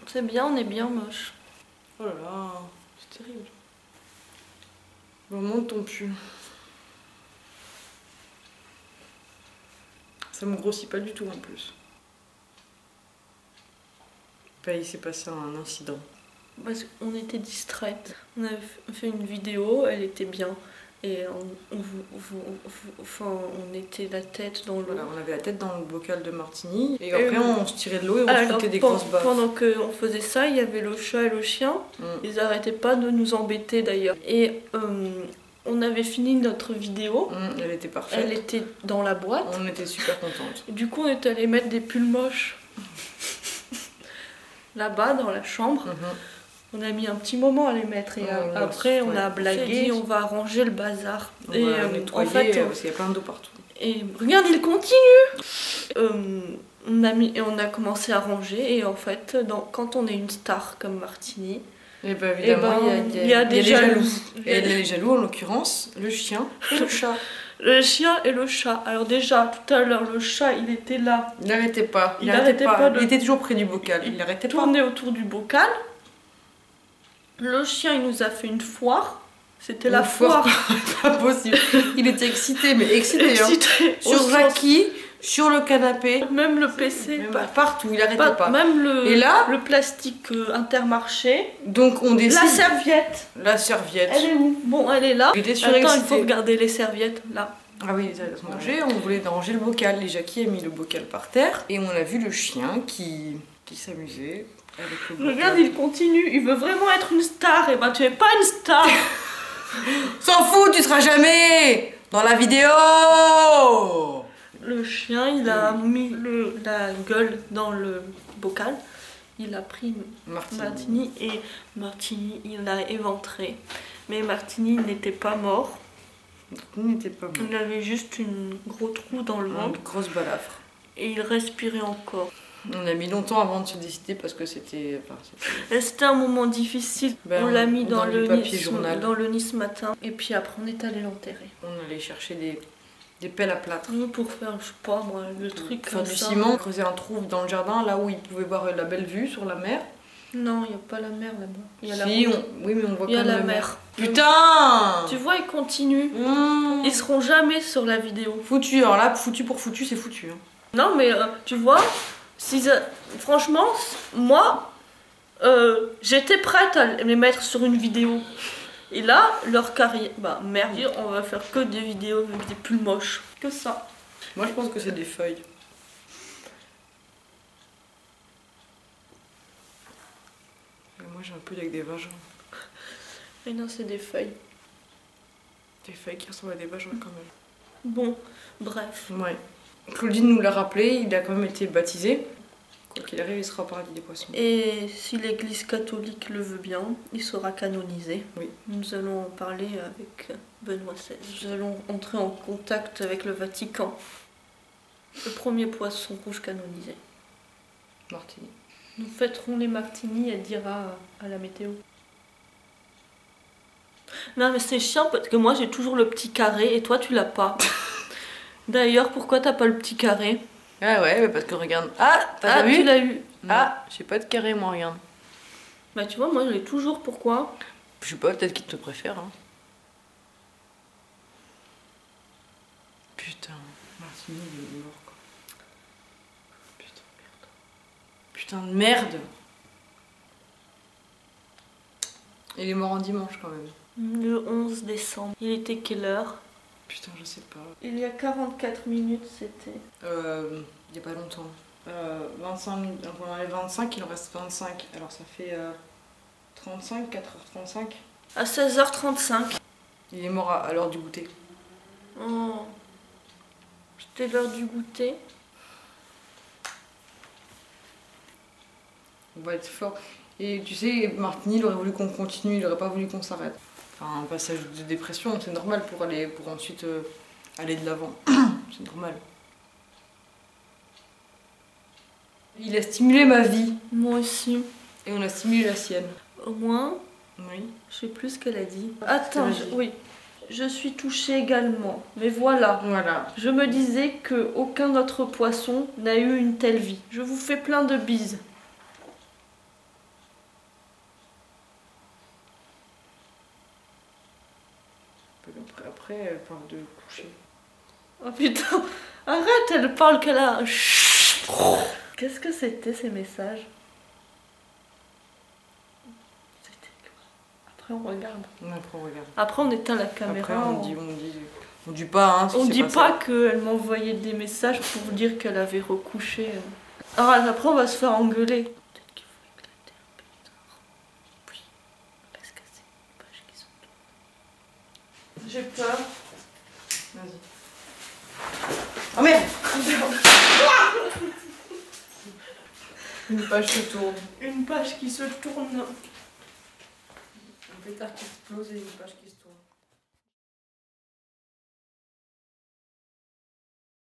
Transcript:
C'est bien, on est bien moche. Oh là là, c'est terrible. Bon, monte ton pull. Ça me grossit pas du tout en plus. Bah, il s'est passé un incident. Parce qu'on était distraites. On avait fait une vidéo, elle était bien. Et on était la tête dans l'eau. Voilà, on avait la tête dans le bocal de martini. Et après, on se tirait de l'eau et on se foutait des grosses baffes. Pendant qu'on faisait ça, il y avait le chat et le chien. Ils arrêtaient pas de nous embêter d'ailleurs. Et on avait fini notre vidéo. Elle était parfaite. Elle était dans la boîte. On était super contentes. Et du coup, on est allé mettre des pulls moches là-bas dans la chambre. On a mis un petit moment à les mettre et après on a blagué, on va ranger le bazar. Et en fait, parce qu'il y a plein d'eau partout. Et regarde, il continue. On a commencé à ranger et en fait, quand on est une star comme Martini, et ben évidemment, il y a des jaloux. Et les jaloux, en l'occurrence, le chien et le chat. Le chien et le chat. Alors déjà, tout à l'heure, le chat, il était là. Il n'arrêtait pas. Il était toujours près du bocal. Il n'arrêtait pas. Il tournait autour du bocal. Le chien, il nous a fait une foire. C'était la foire. Pas possible. Il était excité, mais excité. Sur Jackie, sur le canapé. Même le PC. Partout, il n'arrêtait pas. Même le plastique Intermarché. Donc on décide. La serviette. La serviette. Elle est où? Bon, elle est là. Il était surexcité. Attends, il faut regarder les serviettes, là. Ah oui, elles sont rangées. On voulait ranger le bocal. Et Jackie a mis le bocal par terre. Et on a vu le chien qui s'amusait. Regarde, il continue, il veut vraiment être une star. Et ben tu es pas une star. S'en fout, tu seras jamais dans la vidéo. Le chien, il a mis la gueule dans le bocal. Il a pris Martini et Martini, il l'a éventré. Mais Martini n'était pas mort. Il avait juste un gros trou dans le ventre. Une grosse balafre. Et il respirait encore. On a mis longtemps avant de se décider parce que c'était... C'était un moment difficile. On l'a mis dans le papier journal. Dans le nid ce matin. Et puis après, on est allé l'enterrer. On allait chercher des pelles à plâtre. Pour faire, je sais pas moi, le truc faire du ciment, creuser un trou dans le jardin, là où il pouvait voir la belle vue sur la mer. Non, il n'y a pas la mer là-bas. Il y a oui, mais on voit quand même la mer. Putain! Tu vois, ils continuent. Ils seront jamais sur la vidéo. Foutu, alors là, foutu pour foutu, c'est foutu. Hein. Non, mais tu vois... Franchement, moi, j'étais prête à les mettre sur une vidéo. Et là, leur carrière... Bah merde, on va faire que des vidéos avec des pulls moches. Que ça. Moi, je pense que c'est des feuilles. Et moi, j'ai un pull avec des vagins. Mais non, c'est des feuilles. Des feuilles qui ressemblent à des vagins quand même. Bon, bref. Ouais. Claudine nous l'a rappelé, il a quand même été baptisé. Quoi qu'il arrive, il sera au paradis des poissons. Et si l'église catholique le veut bien, il sera canonisé. Oui. Nous allons en parler avec Benoît XVI. Nous allons entrer en contact avec le Vatican. Le premier poisson rouge canonisé. Martini. Nous fêterons les Martini, elle dira à la météo. Non mais c'est chiant parce que moi j'ai toujours le petit carré et toi tu l'as pas. D'ailleurs, pourquoi t'as pas le petit carré? Ah ouais, mais parce que regarde. Ah, tu l'as eu. Ah, j'ai pas de carré moi, regarde. Bah tu vois, moi je l'ai toujours, pourquoi? Je sais pas, peut-être qu'il te préfère. Hein. Putain, Martini il est mort quoi. Putain de merde. Il est mort en dimanche quand même. Le 11 décembre. Il était quelle heure? Putain, je sais pas. Il y a 44 minutes, c'était. Il y a pas longtemps. 25 minutes. Donc on enlève 25, il en reste 25. Alors ça fait 35, 4h35. À 16h35. Il est mort à l'heure du goûter. Oh. C'était l'heure du goûter. On va être fort. Et tu sais, Martini, il aurait voulu qu'on continue, il aurait pas voulu qu'on s'arrête. Enfin, un passage de dépression, c'est normal pour ensuite aller de l'avant. C'est normal. Il a stimulé ma vie. Moi aussi. Et on a stimulé la sienne. Au moins, oui. Je sais plus ce qu'elle a dit. Attends, oui. Je suis touchée également. Mais voilà. Voilà. Je me disais qu'aucun autre poisson n'a eu une telle vie. Je vous fais plein de bises. après, elle parle de coucher. Oh putain, arrête, elle parle qu'elle a... Qu'est-ce que c'était ces messages? C'était quoi? Après on regarde. Après, on regarde. Après on éteint la caméra. Après, on dit pas, hein. On dit pas qu'elle m'envoyait des messages pour dire qu'elle avait recouché. Alors après on va se faire engueuler. Peut-être qu'il faut éclater un peu tard. Oui, parce que c'est une page qui sont tournées. J'ai peur. Vas-y. Oh merde. Une page se tourne. Une page qui se tourne. Un pétard qui explose et une page qui se tourne.